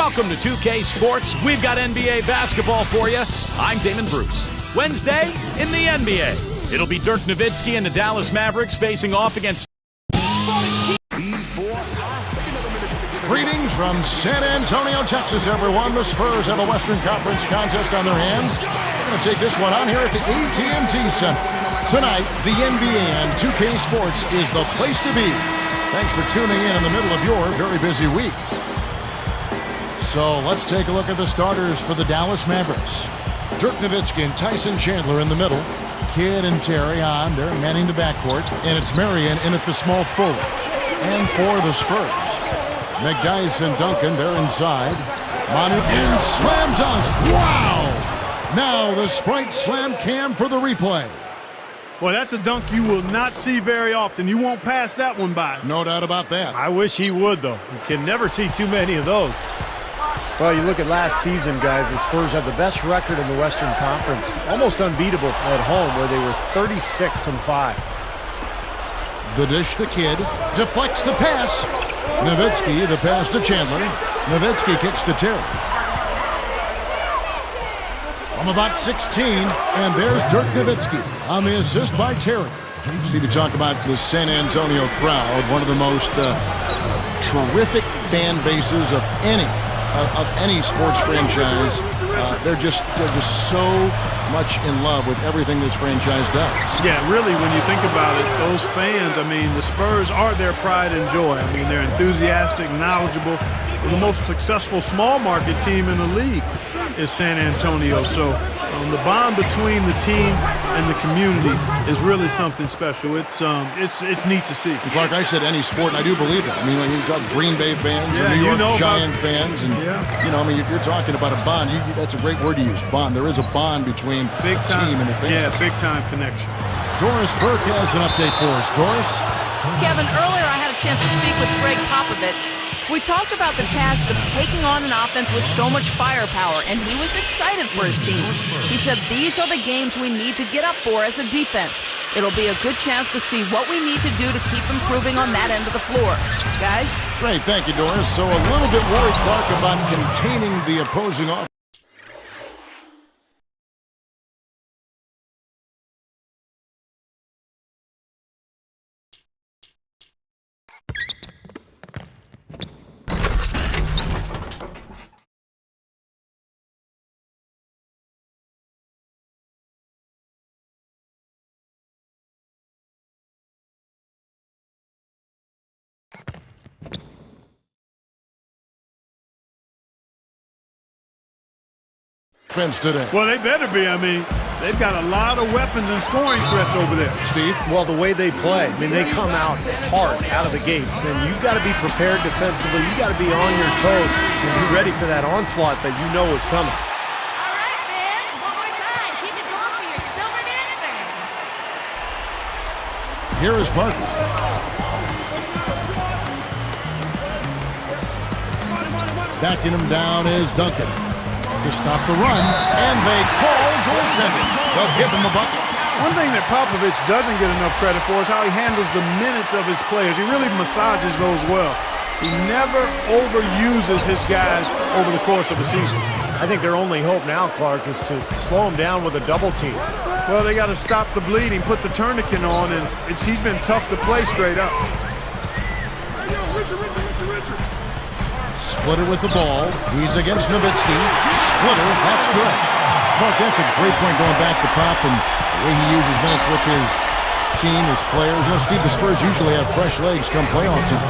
Welcome to 2K Sports. We've got NBA basketball for you. I'm Damon Bruce. Wednesday in the NBA. It'll be Dirk Nowitzki and the Dallas Mavericks facing off against... Greetings from San Antonio, Texas, everyone. The Spurs have a Western Conference contest on their hands. We're going to take this one on here at the AT&T Center. Tonight, the NBA and 2K Sports is the place to be. Thanks for tuning in the middle of your very busy week. So let's take a look at the starters for the Dallas Mavericks. Dirk Nowitzki and Tyson Chandler in the middle. Kidd and Terry on. They're manning the backcourt. And it's Marion in at the small forward. And for the Spurs, McDyess and Duncan, they're inside. Manu and slam dunk. Wow! Now the Sprite slam cam for the replay. Well, that's a dunk you will not see very often. You won't pass that one by. No doubt about that. I wish he would, though. You can never see too many of those. Well, you look at last season, guys, the Spurs have the best record in the Western Conference. Almost unbeatable at home, where they were 36-5. The dish to Kidd. Deflects the pass. Nowitzki, the pass to Chandler. Nowitzki kicks to Terry. From about 16, and there's Dirk Nowitzki on the assist by Terry. Steve, you talk about the San Antonio crowd, one of the most terrific fan bases of any sports franchise. They're just so much in love with everything this franchise does. Yeah, really, when you think about it, those fans, I mean, the Spurs are their pride and joy. I mean, they're enthusiastic, knowledgeable. The most successful small market team in the league is San Antonio. So the bond between the team and the community is really something special. It's neat to see. And Clark, I said any sport, and I do believe that. I mean, when you talk Green Bay fans or New York Giant fans, and I mean, you're talking about a bond. That's a great word to use, bond. There is a bond between the team and the fans. Yeah, big time connection. Doris Burke has an update for us. Doris? Kevin, earlier I had a chance to speak with Greg Popovich. We talked about the task of taking on an offense with so much firepower, and he was excited for his team. He said these are the games we need to get up for as a defense. It'll be a good chance to see what we need to do to keep improving on that end of the floor. Guys? Great, thank you, Doris. So a little bit worried, Clark, about containing the opposing offense. Today. Well, they better be. I mean, they've got a lot of weapons and scoring threats over there. Steve? Well, the way they play, I mean, they come out hard out of the gates, and you've got to be prepared defensively. You've got to be on your toes and be ready for that onslaught that you know is coming. All right, fans, one more time. Keep it going for your Silverman fans. Here is Parker. Backing him down is Duncan. To stop the run, and they call goaltending. They'll give him a bucket. One thing that Popovich doesn't get enough credit for is how he handles the minutes of his players. He really massages those well. He never overuses his guys over the course of a season. I think their only hope now, Clark, is to slow him down with a double team. Well, they got to stop the bleeding, put the tourniquet on, and he's been tough to play straight up. Splitter with the ball. He's against Nowitzki. Splitter, that's good. Clark, that's a great point going back to Pop and the way he uses minutes with his team, his players. You know, Steve, the Spurs usually have fresh legs come playoff time.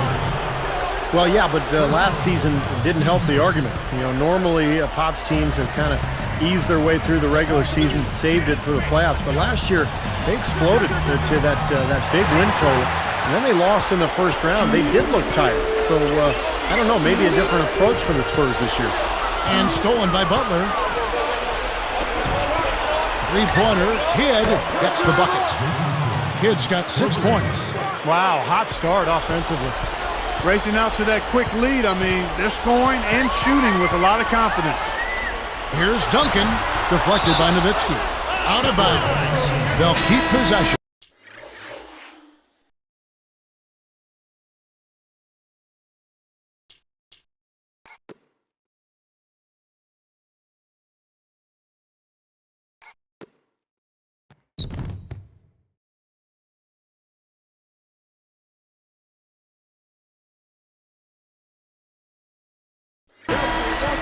Well, yeah, but last season didn't help the argument. You know, normally Pop's teams have kind of eased their way through the regular season, saved it for the playoffs. But last year, they exploded to that big win total. And then they lost in the first round. They did look tired. So, I don't know, maybe a different approach for the Spurs this year. And stolen by Butler. Three-pointer. Kidd gets the bucket. Kidd's got 6 points. Wow, hot start offensively. Racing out to that quick lead, I mean, they're scoring and shooting with a lot of confidence. Here's Duncan. Deflected by Nowitzki. Out of bounds. They'll keep possession.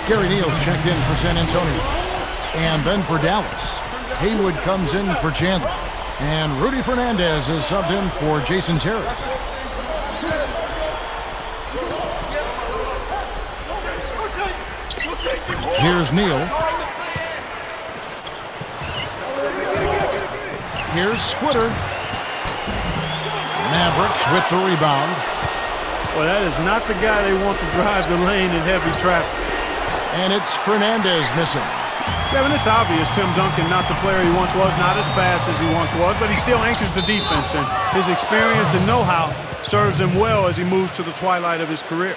Gary Neal's checked in for San Antonio. And then for Dallas, Haywood comes in for Chandler. And Rudy Fernandez is subbed in for Jason Terry. Here's Neal. Here's Splitter. Mavericks with the rebound. Well, that is not the guy they want to drive the lane in heavy traffic. And it's Fernandez missing. Kevin, it's obvious Tim Duncan not the player he once was, not as fast as he once was, but he still anchors the defense, and his experience and know-how serves him well as he moves to the twilight of his career.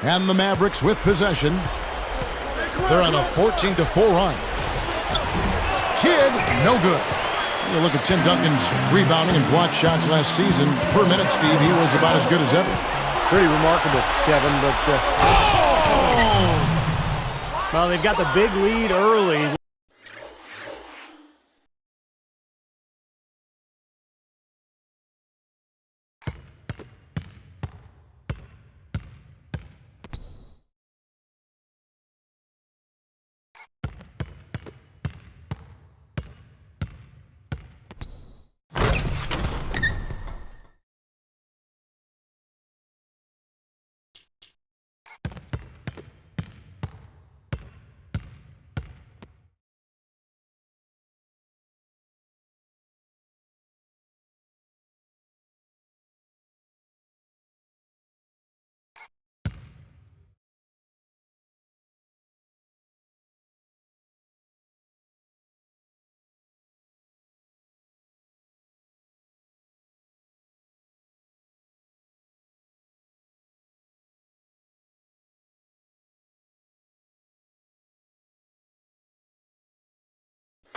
And the Mavericks with possession. They're on a 14-4 run. Kidd, no good. You look at Tim Duncan's rebounding and block shots last season. Per minute, Steve, he was about as good as ever. Pretty remarkable, Kevin, but well, they've got the big lead early.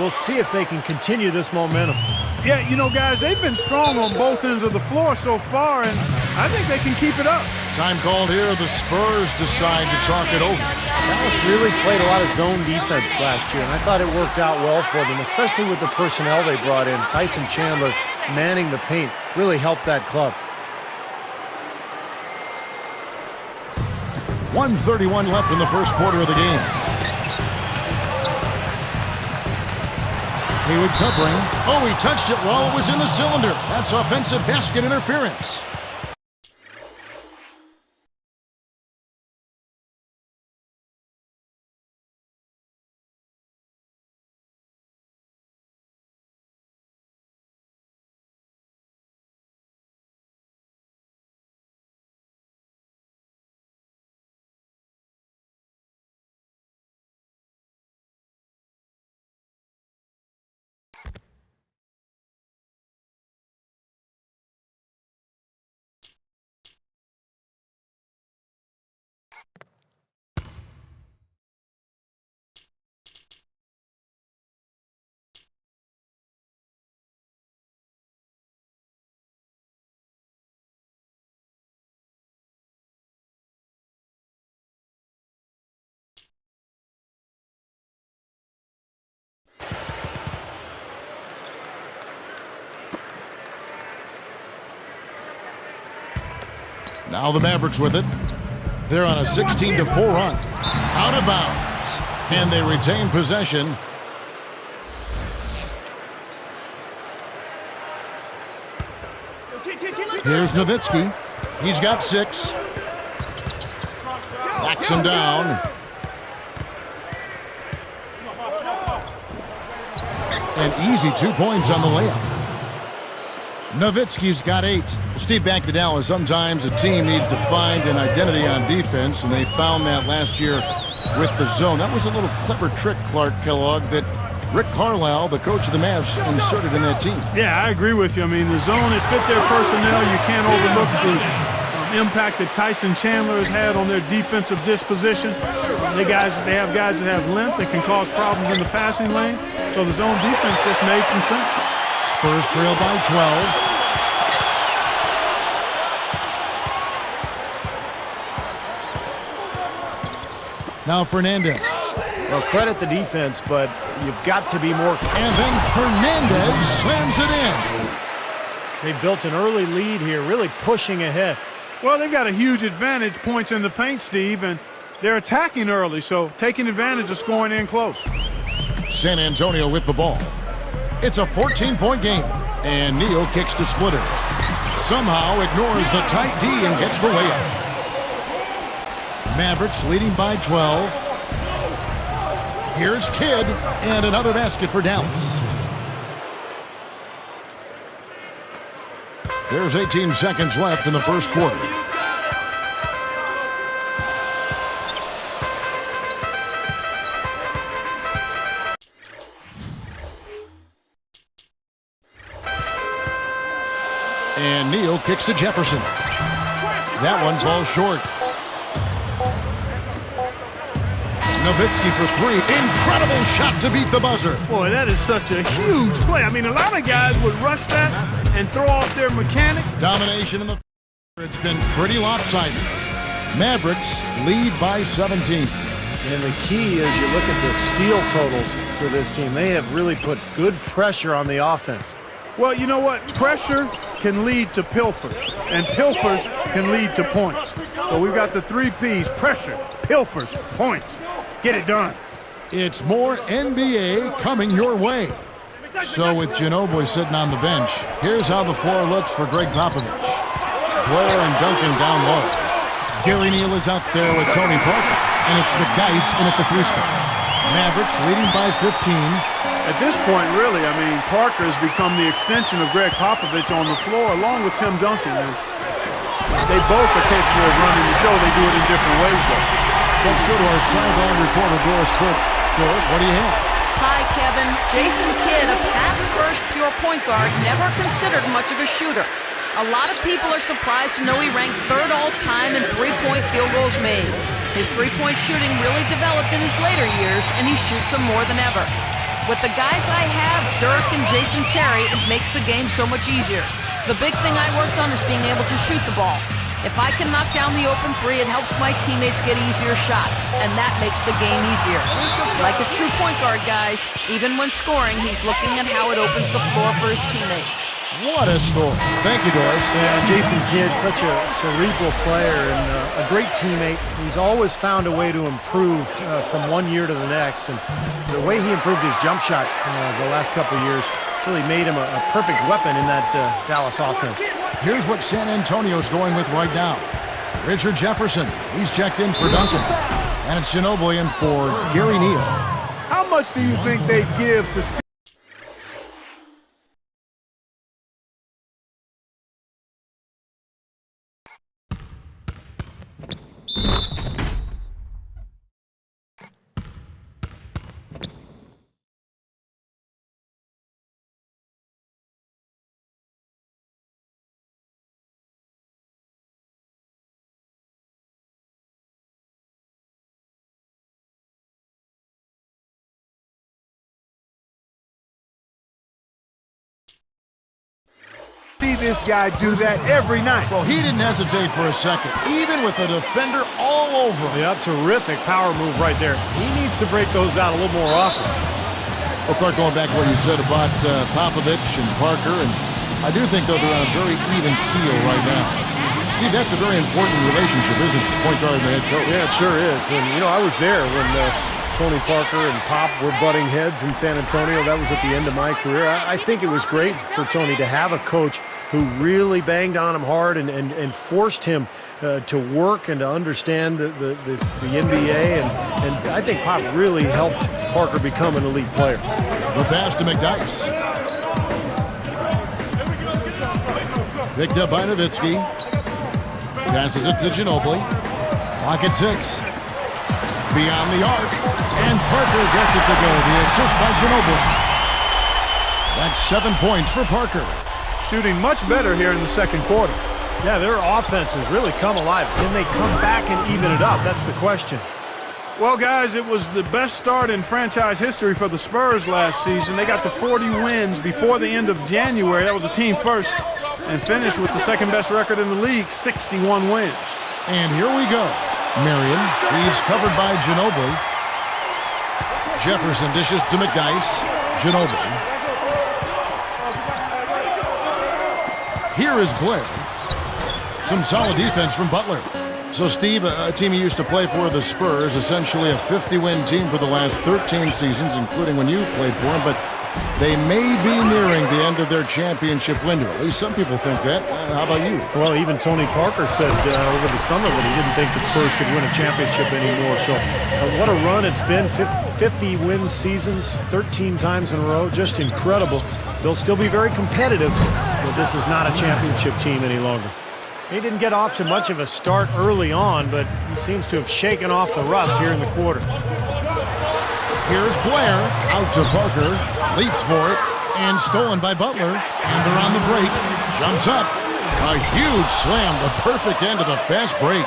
We'll see if they can continue this momentum. Yeah, you know, guys, they've been strong on both ends of the floor so far, and I think they can keep it up. Time called here. The Spurs decide to talk it over. Dallas really played a lot of zone defense last year, and I thought it worked out well for them, especially with the personnel they brought in. Tyson Chandler manning the paint really helped that club. 1:31 left in the first quarter of the game. Haywood covering. Oh, he touched it while it was in the cylinder. That's offensive basket interference. Now the Mavericks with it. They're on a 16-4 run. Out of bounds. And they retain possession. Here's Nowitzki. He's got 6. Backs him down. An easy 2 points on the layup. Nowitzki's got 8. Steve, back to Dallas. Sometimes a team needs to find an identity on defense, and they found that last year with the zone. That was a little clever trick, Clark Kellogg, that Rick Carlisle, the coach of the Mavs, inserted in that team. Yeah, I agree with you. I mean, the zone, it fit their personnel. You can't overlook the impact that Tyson Chandler has had on their defensive disposition. They have guys that have length that can cause problems in the passing lane. So the zone defense just made some sense. Spurs trail by 12. Now Fernandez. Well, credit the defense, but you've got to be more. And then Fernandez slams it in. They built an early lead here, really pushing ahead. Well, they've got a huge advantage, points in the paint, Steve, and they're attacking early, so taking advantage of scoring in close. San Antonio with the ball. It's a 14-point game, and Neal kicks to Splitter. Somehow ignores the tight D and gets the layup. Mavericks leading by 12. Here's Kidd, and another basket for Dallas. There's 18 seconds left in the first quarter. And Neal kicks to Jefferson. That one falls short. Nowitzki for three. Incredible shot to beat the buzzer. Boy, that is such a huge play. I mean, a lot of guys would rush that and throw off their mechanic. Domination in the... It's been pretty lopsided. Mavericks lead by 17. And the key is you look at the steal totals for this team. They have really put good pressure on the offense. Well, you know what? Pressure can lead to pilfers, and pilfers can lead to points. So we've got the 3 Ps: pressure, pilfers, points. Get it done. It's more NBA coming your way. So with Ginobili sitting on the bench, here's how the floor looks for Greg Popovich. Blair and Duncan down low. Gary Neal is out there with Tony Parker, and it's McDyess in at the 3 spot. Mavericks leading by 15. At this point, really, I mean, Parker has become the extension of Greg Popovich on the floor, along with Tim Duncan. And they both are capable of running the show. They do it in different ways, though. Let's go to our sideline reporter, Doris Burke. Doris, what do you have? Hi, Kevin. Jason Kidd, a pass-first pure point guard, never considered much of a shooter. A lot of people are surprised to know he ranks 3rd all-time in three-point field goals made. His three-point shooting really developed in his later years, and he shoots them more than ever. With the guys I have, Dirk and Jason Terry, it makes the game so much easier. The big thing I worked on is being able to shoot the ball. If I can knock down the open 3, it helps my teammates get easier shots, and that makes the game easier. Like a true point guard, guys, even when scoring, he's looking at how it opens the floor for his teammates. What a story. Thank you, Doris. Yeah, Jason Kidd, such a cerebral player and a great teammate. He's always found a way to improve from one year to the next, and the way he improved his jump shot the last couple of years really made him a perfect weapon in that Dallas offense. Here's what San Antonio's going with right now. Richard Jefferson, he's checked in for Duncan. And it's Ginobili in for Gary Neal. How much do you think they'd give to see? This guy do that every night. Well, he didn't hesitate for a second, even with the defender all over him. Yeah, terrific power move right there. He needs to break those out a little more often. Well, Clark, going back to what you said about Popovich and Parker, and I do think, though, they're on a very even keel right now. Steve, that's a very important relationship, isn't it? Point guard and the head coach. Yeah, it sure is. And, you know, I was there when Tony Parker and Pop were butting heads in San Antonio. That was at the end of my career. I think it was great for Tony to have a coach who really banged on him hard and forced him to work and to understand the NBA. And I think Pop really helped Parker become an elite player. The pass to McDyess. Picked up by Nowitzki. Passes it to Ginobili. Clock at 6. Beyond the arc. And Parker gets it to go. The assist by Ginobili. That's 7 points for Parker. Shooting much better here in the second quarter. Yeah, their offense has really come alive. Can they come back and even it up? That's the question. Well, guys, it was the best start in franchise history for the Spurs last season. They got to 40 wins before the end of January. That was a team first, and finished with the second best record in the league, 61 wins. And here we go. Marion, he's covered by Ginobili. Jefferson dishes to McDyess. Ginobili. Here is Blair. Some solid defense from Butler. So, Steve, a team you used to play for, the Spurs, essentially a 50-win team for the last 13 seasons, including when you played for them, but they may be nearing the end of their championship window. At least some people think that. How about you? Well, even Tony Parker said over the summer that he didn't think the Spurs could win a championship anymore. So what a run it's been. 50-win seasons, 13 times in a row. Just incredible. They'll still be very competitive, but this is not a championship team any longer. He didn't get off to much of a start early on, but he seems to have shaken off the rust here in the quarter. Here's Blair, out to Parker, leaps for it, and stolen by Butler. And they're on the break, jumps up. A huge slam, the perfect end of the fast break.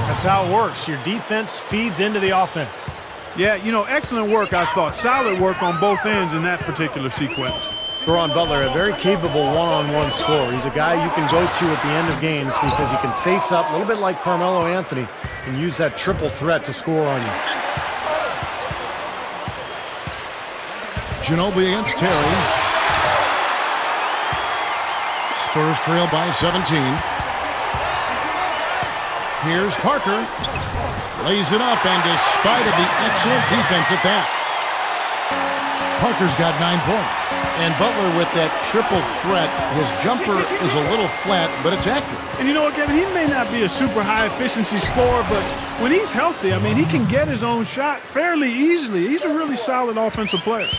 That's how it works. Your defense feeds into the offense. Yeah, you know, excellent work, I thought. Solid work on both ends in that particular sequence. Baron Butler, a very capable one-on-one scorer. He's a guy you can go to at the end of games because he can face up a little bit like Carmelo Anthony and use that triple threat to score on you. Ginobili against Terry. Spurs trail by 17. Here's Parker. Lays it up, and despite of the excellent defense at that, Parker's got 9 points. And Butler with that triple threat, his jumper is a little flat, but it's accurate. And you know what, Kevin, he may not be a super high-efficiency scorer, but when he's healthy, I mean, he can get his own shot fairly easily. He's a really solid offensive player.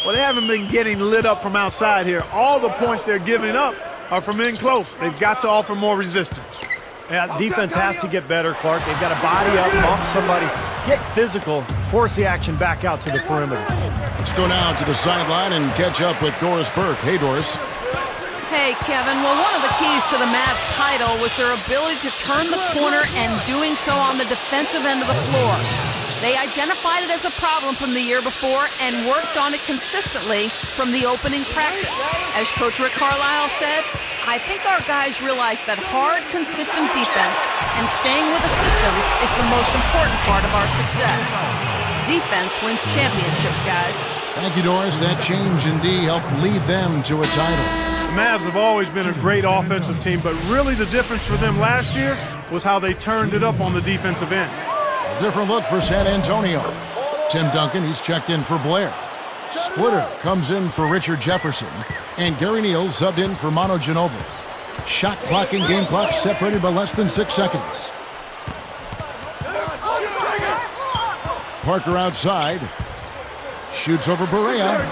Well, they haven't been getting lit up from outside here. All the points they're giving up are from in close. They've got to offer more resistance. Yeah, defense has to get better, Clark. They've got to body up, bump somebody, get physical, force the action back out to the perimeter. Let's go now to the sideline and catch up with Doris Burke. Hey, Doris. Hey, Kevin. Well, one of the keys to the Mavs title was their ability to turn the corner and doing so on the defensive end of the floor. They identified it as a problem from the year before and worked on it consistently from the opening practice. As Coach Rick Carlisle said, I think our guys realize that hard, consistent defense and staying with a system is the most important part of our success. Defense wins championships, guys. Thank you, Doris. That change indeed helped lead them to a title. The Mavs have always been a great offensive team, but really the difference for them last year was how they turned it up on the defensive end. Different look for San Antonio. Tim Duncan, he's checked in for Blair. Splitter comes in for Richard Jefferson. And Gary Neal subbed in for Manu Ginobili. Shot clock and game clock separated by less than 6 seconds. Parker outside. Shoots over Barea.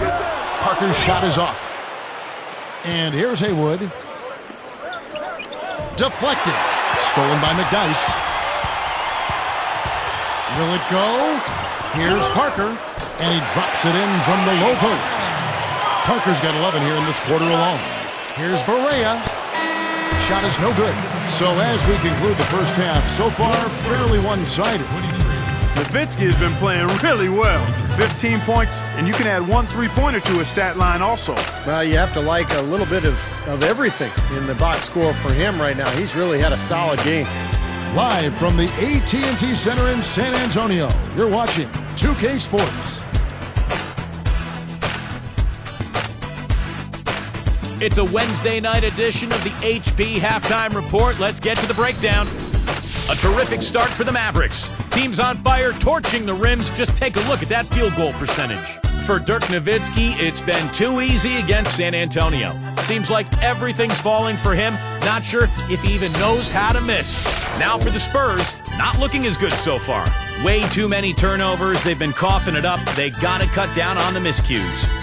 Parker's shot is off. And here's Haywood. Deflected. Stolen by McDyess. Will it go? Here's Parker. And he drops it in from the low post. Parker's got 11 here in this quarter alone. Here's Barea. Shot is no good. So as we conclude the first half, so far fairly one-sided. Nowitzki has been playing really well. 15 points, and you can add 1 3-pointer to his stat line also. Well, you have to like a little bit of everything in the box score for him right now. He's really had a solid game. Live from the AT&T Center in San Antonio, you're watching 2K Sports. It's a Wednesday night edition of the HP Halftime Report. Let's get to the breakdown. A terrific start for the Mavericks. Teams on fire, torching the rims. Just take a look at that field goal percentage. For Dirk Nowitzki, it's been too easy against San Antonio. Seems like everything's falling for him. Not sure if he even knows how to miss. Now for the Spurs, not looking as good so far. Way too many turnovers. They've been coughing it up. They got to cut down on the miscues.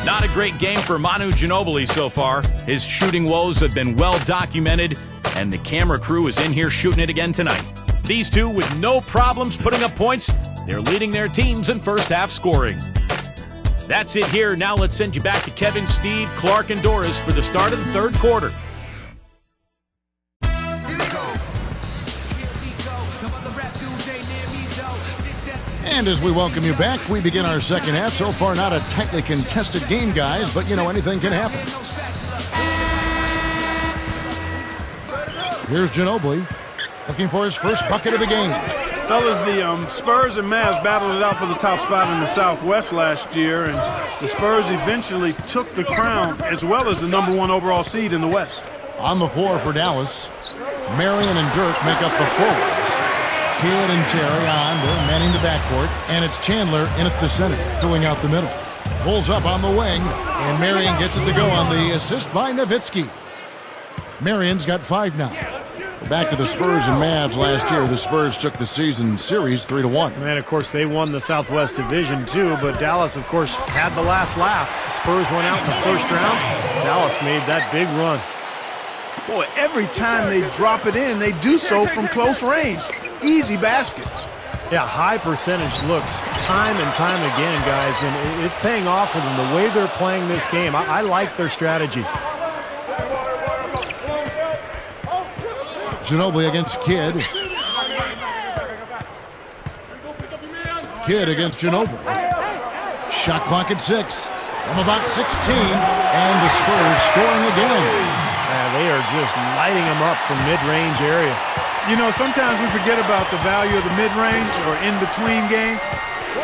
Not a great game for Manu Ginobili so far. His shooting woes have been well documented, and the camera crew is in here shooting it again tonight. These two with no problems putting up points. They're leading their teams in first half scoring. That's it here. Now let's send you back to Kevin, Steve, Clark, and Doris for the start of the third quarter. And as we welcome you back, we begin our second half. So far, not a tightly contested game, guys, but you know, anything can happen. Here's Ginobili looking for his first bucket of the game. Fellas, the Spurs and Mavs battled it out for the top spot in the Southwest last year, and the Spurs eventually took the crown as well as the #1 overall seed in the West. On the floor for Dallas, Marion and Dirk make up the forwards. Kidd and Terry on, they're manning the backcourt, and it's Chandler in at the center, filling out the middle. Pulls up on the wing, and Marion gets it to go on the assist by Nowitzki. Marion's got 5 now. Back to the Spurs and Mavs last year. The Spurs took the season series 3-1. And, of course, they won the Southwest Division, too. But Dallas, of course, had the last laugh. The Spurs went out in the first round. Dallas made that big run. Boy, every time they drop it in, they do so from close range. Easy baskets. Yeah, high percentage looks time and time again, guys. And it's paying off for them. The way they're playing this game, I like their strategy. Ginobili against Kidd. Kidd against Ginobili. Shot clock at 6. From about 16. And the Spurs scoring again. They are just lighting them up from mid-range area. You know, sometimes we forget about the value of the mid-range or in-between game.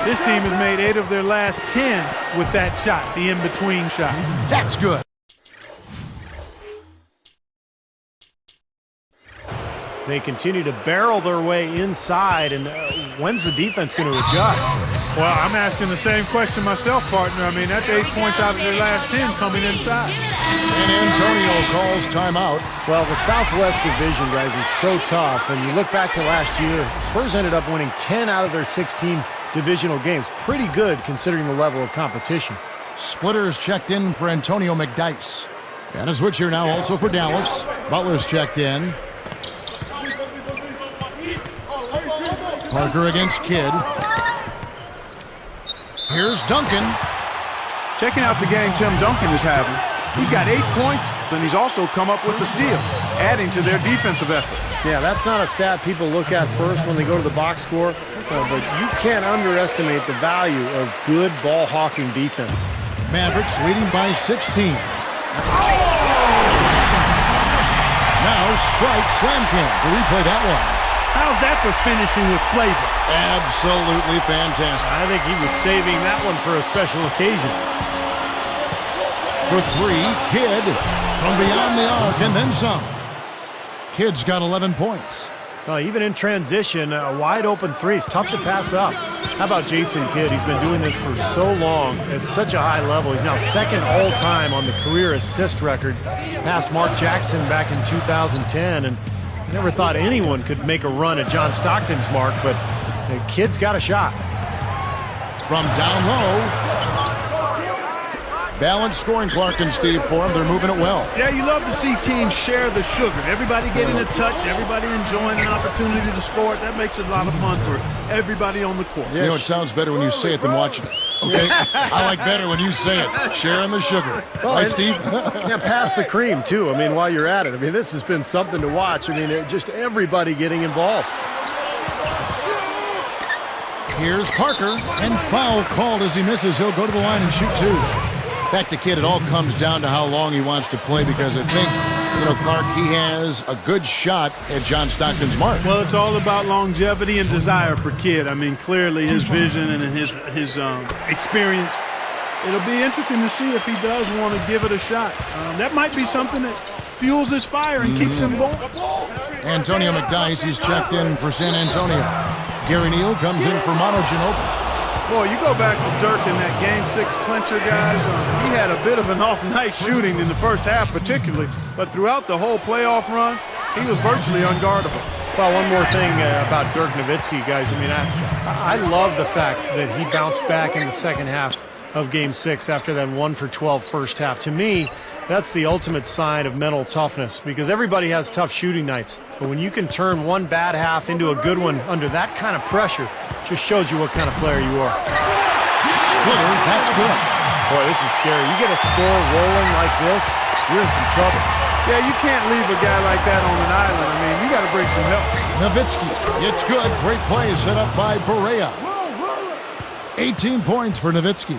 This team has made 8 of their last 10 with that shot, the in-between shot. That's good. They continue to barrel their way inside, and when's the defense going to adjust? Well, I'm asking the same question myself, partner. I mean, that's 8 points out of their last 10 coming inside. San Antonio calls timeout. Well, the Southwest Division, guys, is so tough. And you look back to last year, the Spurs ended up winning 10 out of their 16 divisional games. Pretty good considering the level of competition. Splitters checked in for Antonio McDyess. And a switch here now also for Dallas. Butler's checked in. Parker against Kidd. Here's Duncan. Checking out the game Tim Duncan is having. He's got 8 points, and he's also come up with the steal, adding to their defensive effort. Yeah, that's not a stat people look at first when they go to the box score, but you can't underestimate the value of good ball-hawking defense. Mavericks leading by 16. Now Sprite slam cam to replay that one. How's that for finishing with flavor? Absolutely fantastic. I think he was saving that one for a special occasion. For 3, Kidd from beyond the arc and then some. Kidd's got 11 points. Even in transition, a wide-open 3 is tough to pass up. How about Jason Kidd? He's been doing this for so long at such a high level. He's now second all-time on the career assist record, past Mark Jackson back in 2010, and I never thought anyone could make a run at John Stockton's mark, but the Kidd's got a shot. From down low. Balanced scoring, Clark and Steve, for him. They're moving it well. Yeah, you love to see teams share the sugar. Everybody getting a touch, everybody enjoying an opportunity to score it. That makes it a lot of fun for everybody on the court. You know, it sounds better when you say it than watching it. Okay? I like better when you say it. Sharing the sugar. Well, right, Steve? Yeah, pass the cream, too. I mean, while you're at it. I mean, this has been something to watch. I mean, just everybody getting involved. Here's Parker, and foul called as he misses. He'll go to the line and shoot 2. Back to Kidd, it all comes down to how long he wants to play, because I think, you know, Clark, he has a good shot at John Stockton's mark. Well, it's all about longevity and desire for Kidd. I mean, clearly his vision and his experience. It'll be interesting to see if he does want to give it a shot. That might be something that fuels his fire and keeps him going. Antonio McDyess, he's checked in for San Antonio. Gary Neal comes in for Manu Ginobili. Boy, you go back to Dirk in that Game 6 clincher, guys. He had a bit of an off night shooting in the first half particularly, but throughout the whole playoff run, he was virtually unguardable. Well, one more thing about Dirk Nowitzki, guys. I mean, I love the fact that he bounced back in the second half of Game 6 after that 1-for-12 first half. To me, that's the ultimate sign of mental toughness, because everybody has tough shooting nights. But when you can turn one bad half into a good one under that kind of pressure, just shows you what kind of player you are. splitter. That's good. Boy, this is scary. You get a score rolling like this, you're in some trouble. Yeah, you can't leave a guy like that on an island. I mean, you got to bring some help. Nowitzki. It's good. Great play set up by Barea. 18 points for Nowitzki.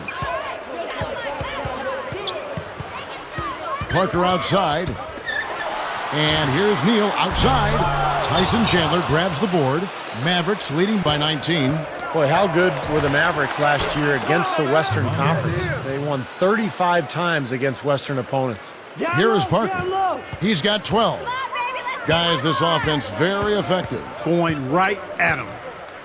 Parker outside. And here's Neal outside. Tyson Chandler grabs the board. Mavericks leading by 19. Boy, how good were the Mavericks last year against the Western Conference? They won 35 times against Western opponents. Here is Parker. He's got 12. Guys, this offense very effective. Going right at him.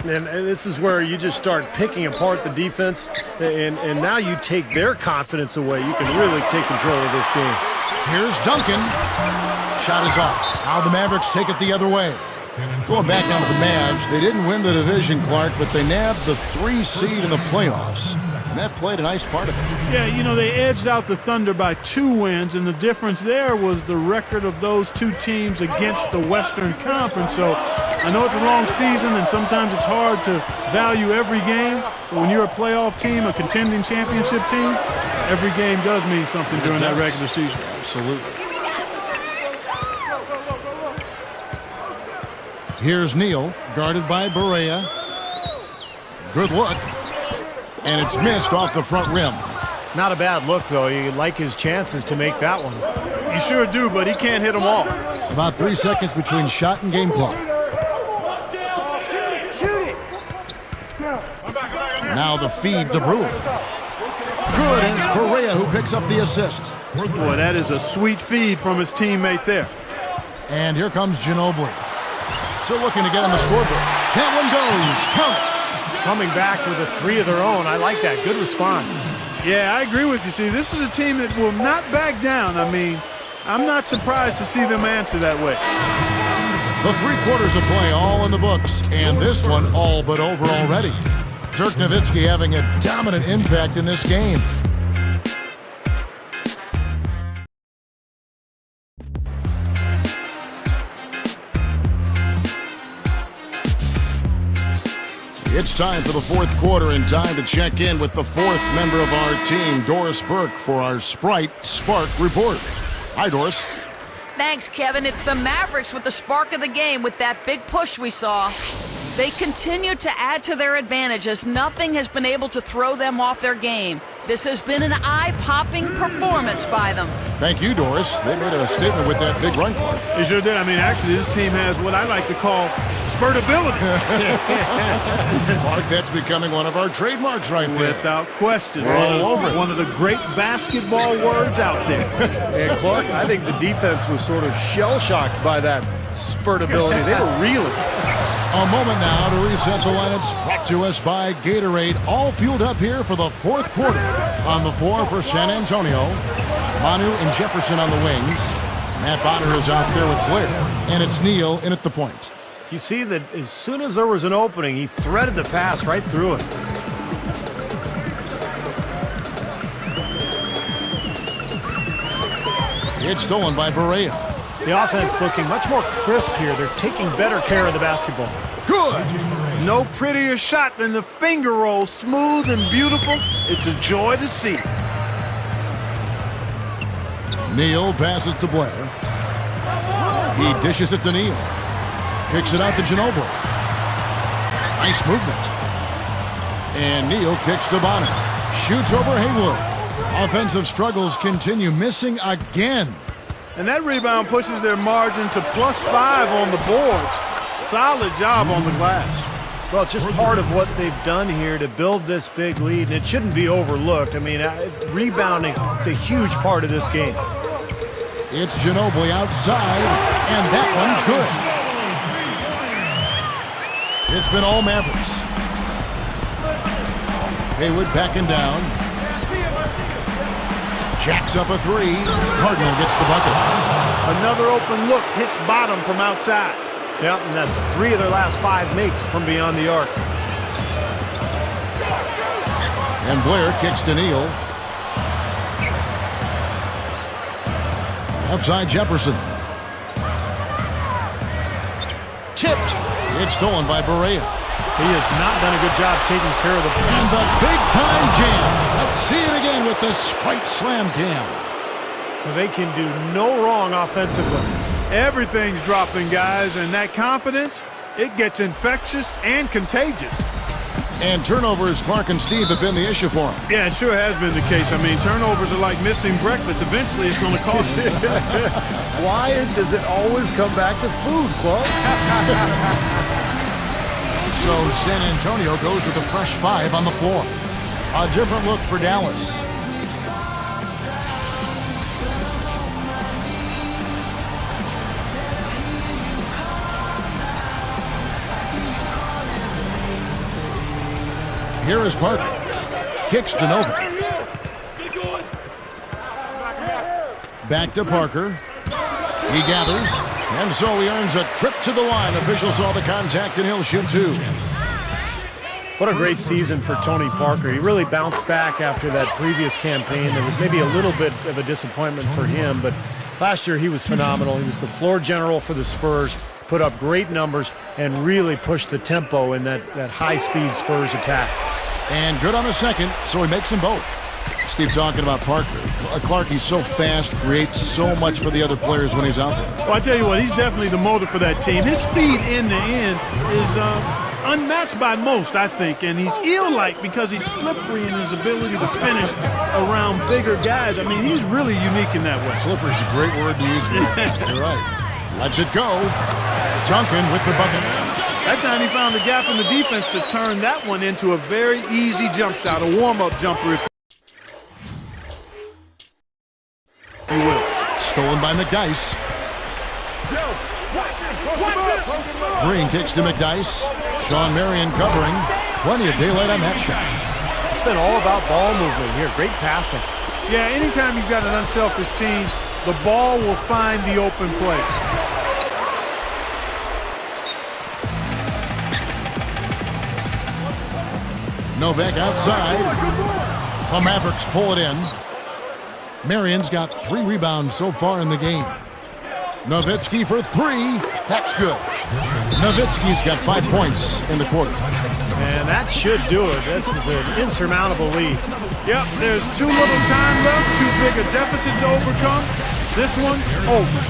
And this is where you just start picking apart the defense, and now you take their confidence away. You can really take control of this game. Here's Duncan. Shot is off. Now the Mavericks take it the other way. Going back down to the Mavs, they didn't win the division, Clark, but they nabbed the 3 seed in the playoffs. And that played a nice part of it. Yeah, you know, they edged out the Thunder by 2 wins, and the difference there was the record of those 2 teams against the Western Conference. So I know it's a long season, and sometimes it's hard to value every game. But when you're a playoff team, a contending championship team, every game does mean something during that regular season. Absolutely. Here's Neal, guarded by Barea. Good look. And it's missed off the front rim. Not a bad look, though. You like his chances to make that one. You sure do, but he can't hit them all. About 3 seconds between shot and game clock. Now the feed to Brewer. Good, and it's Barea who picks up the assist. Boy, that is a sweet feed from his teammate there. And here comes Ginobili. Still looking to get on the scoreboard. That one goes. Count it. Coming back with a 3 of their own. I like that. Good response. Yeah, I agree with you. See, this is a team that will not back down. I mean, I'm not surprised to see them answer that way. The 3 quarters of play all in the books, and this one all but over already. Dirk Nowitzki having a dominant impact in this game. It's time for the 4th quarter and time to check in with the 4th member of our team, Doris Burke, for our Sprite Spark Report. Hi, Doris. Thanks, Kevin. It's the Mavericks with the spark of the game with that big push we saw. They continue to add to their advantage as nothing has been able to throw them off their game. This has been an eye-popping performance by them. Thank you, Doris. They made a statement with that big run, Clark. They sure did. I mean, actually, this team has what I like to call spurtability. Clark, that's becoming one of our trademarks right there. Without question. All over it. One of the great basketball words out there. And Clark, I think the defense was sort of shell-shocked by that spurtability. They were reeling. A moment now to reset the lineups, brought to us by Gatorade. All fueled up here for the 4th quarter. On the floor for San Antonio, Manu and Jefferson on the wings. Matt Bonner is out there with Blair, and it's Neal in at the point. You see that as soon as there was an opening, he threaded the pass right through it. It's stolen by Barea. The offense looking much more crisp here. They're taking better care of the basketball. Good. No prettier shot than the finger roll. Smooth and beautiful. It's a joy to see. Neal passes to Blair. He dishes it to Neal. Kicks it out to Ginobili. Nice movement. And Neal kicks to Bonner. Shoots over Haywood. Offensive struggles continue, missing again. And that rebound pushes their margin to +5 on the boards. Solid job on the glass. Well, it's just part of what they've done here to build this big lead, and it shouldn't be overlooked. I mean, rebounding is a huge part of this game. It's Ginobili outside, and that one's good. It's been all Mavericks. Haywood backing down. Jacks up a 3. Cardinal gets the bucket. Another open look hits bottom from outside. Yep, and that's 3 of their last 5 makes from beyond the arc. And Blair kicks to Neal. Outside Jefferson. Tipped. It's stolen by Barea. He has not done a good job taking care of the ball. And the big-time jam. Let's see it again with the Sprite Slam Cam. They can do no wrong offensively. Everything's dropping, guys, and that confidence, it gets infectious and contagious. And turnovers, Clark and Steve, have been the issue for him. Yeah, it sure has been the case. I mean, turnovers are like missing breakfast. Eventually, it's going to cost you. Why does it always come back to food, Clark? So San Antonio goes with a fresh 5 on the floor. A different look for Dallas. Here is Parker. Kicks to Nova. Back to Parker. He gathers. And so he earns a trip to the line. Officials saw the contact and he'll shoot 2. What a great season for Tony Parker. He really bounced back after that previous campaign. There was maybe a little bit of a disappointment for him, but last year he was phenomenal. He was the floor general for the Spurs, put up great numbers, and really pushed the tempo in that high-speed Spurs attack. And good on the second, so he makes them both. Steve talking about Parker. Clark, he's so fast, creates so much for the other players when he's out there. Well, I tell you what, he's definitely the motor for that team. His speed in the end is unmatched by most, I think, and he's eel-like because he's slippery in his ability to finish around bigger guys. I mean, he's really unique in that way. Slippery is a great word to use for him. You're right. Lets it go. Duncan with the bucket. That time he found a gap in the defense to turn that one into a very easy jump shot, a warm-up jumper, if you will. Stolen by McDyess. Green kicks to McDyess. Sean Marion covering. Plenty of daylight on that shot. It's been all about ball movement here. Great passing. Yeah, anytime you've got an unselfish team, the ball will find the open play. Novak outside. The Mavericks pull it in. Marion's got 3 rebounds so far in the game. Nowitzki for 3. That's good. Nowitzki's got 5 points in the quarter. And that should do it. This is an insurmountable lead. Yep, there's too little time left, too big a deficit to overcome. This one, over.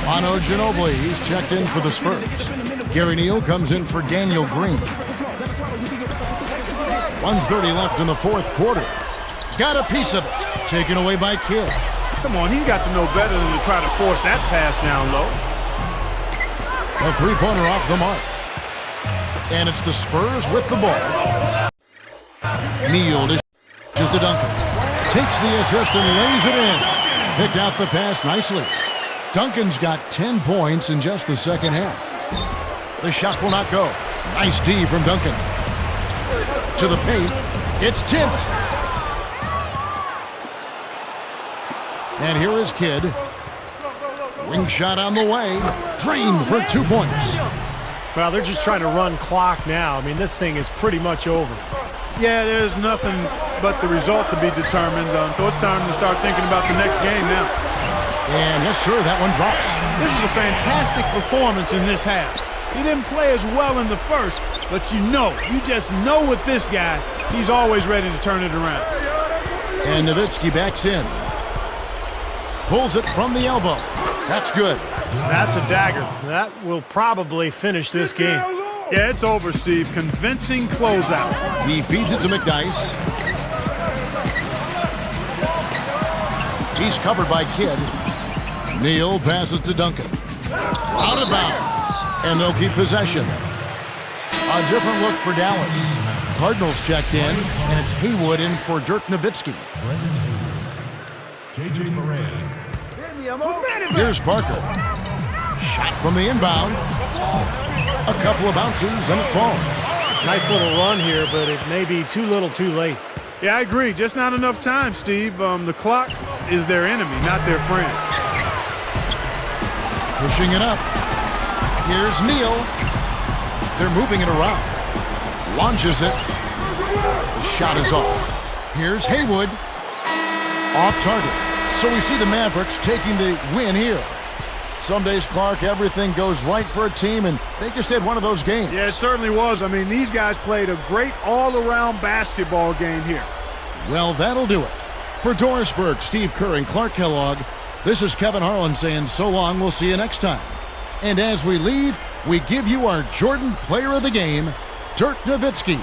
Manu Ginobili, he's checked in for the Spurs. Gary Neal comes in for Daniel Green. 1:30 left in the fourth quarter. Got a piece of it. Taken away by Kidd. Come on, he's got to know better than to try to force that pass down low. A three-pointer off the mark. And it's the Spurs with the ball. Neal dishes to Duncan. Takes the assist and lays it in. Picked out the pass nicely. Duncan's got 10 points in just the second half. The shot will not go. Nice D from Duncan. To the paint. It's tipped. And here is Kidd. Wing shot on the way. Drained for 2 points. Well, they're just trying to run clock now. I mean, this thing is pretty much over. Yeah, there's nothing but the result to be determined. So it's time to start thinking about the next game now. And yes, sir, that one drops. This is a fantastic performance in this half. He didn't play as well in the first, but you just know with this guy, he's always ready to turn it around. And Nowitzki backs in. Pulls it from the elbow. That's good. That's a dagger. That will probably finish this game. Yeah, it's over, Steve. Convincing closeout. He feeds it to McDyess. He's covered by Kidd. Neal passes to Duncan. Out of bounds. And they'll keep possession. A different look for Dallas. Cardinals checked in, and it's Haywood in for Dirk Nowitzki. Here's Parker. Shot from the inbound. A couple of bounces, and it falls. Nice little run here, but it may be too little too late. Yeah, I agree. Just not enough time, Steve. The clock is their enemy, not their friend. Pushing it up. Here's Neal. They're moving it around. Launches it. The shot is off. Here's Haywood. Off target. So we see the Mavericks taking the win here. Some days, Clark, everything goes right for a team, and they just had one of those games. Yeah, it certainly was. I mean, these guys played a great all-around basketball game here. Well, that'll do it. For Doris Burke, Steve Kerr, and Clark Kellogg, this is Kevin Harlan saying so long. We'll see you next time. And as we leave, we give you our Jordan Player of the Game, Dirk Nowitzki.